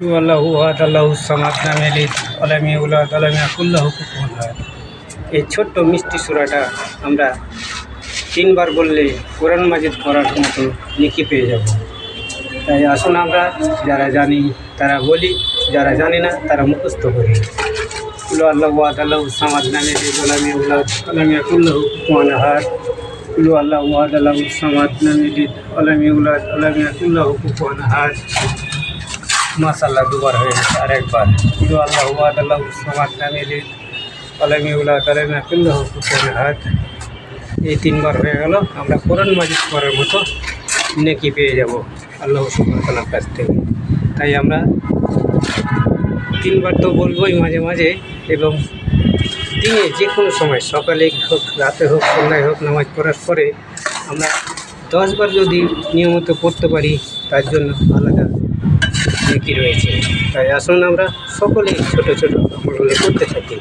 আল্লাহু আহাদ আল্লাহু সামাদ লাম ইয়ালিদ ওয়া লাম ইউলাদ ওয়া লাম ইয়াকুল লাহু কুফুয়ান আহাদ। এই ছোট্ট মিষ্টি সূরাটা আমরা 3 বার বললে কোরআন মাজিদ পড়ার মতো নেকি পেয়ে যাব। তাই আসুন আমরা যারা জানি তারা বলি, যারা জানি না তারা মুখস্থ করি। কুল আল্লাহু আহাদ আল্লাহু সামাদ লাম ইয়ালিদ ওয়া লাম ইউলাদ ওয়া লাম ইয়াকুল লাহু কুফুয়ান আহাদ। কুল আল্লাহু আহাদ আল্লাহু সামাদ লাম ইয়ালিদ ওয়া লাম ইউলাদ ওয়া লাম ইয়াকুল লাহু কুফুয়ান আহাদ। মাশাআল্লাহ, দুবার হয়ে গেছে। আরেকবার কুল আল্লাহু আহাদ আল্লাহু সামাদ লাম ইয়ালিদ ওয়া লাম ইউলাদ ওয়া লাম ইয়াকুল লাহু কুফুয়ান আহাদ। এই 3 বার হয়ে গেল। আমরা কোরআন মাজিদ পড়ার মতো নেকি পেয়ে যাব আল্লাহ সুবহানাহু ওয়া তাআলার কাছ থেকে। তাই আমরা 3 বার তো বলবোই মাঝে মাঝে, এবং দিনে যে কোনো সময়, সকালে হোক, রাতে হোক, সন্ধ্যায় হোক, নামাজ পড়ার পরে আমরা 10 বার যদি নিয়মিত পড়তে পারি তার জন্য আলাদা নেকি রয়েছে। তাই আসুন আমরা সকলেই ছোটো ছোটো আমলগুলো করতে থাকি।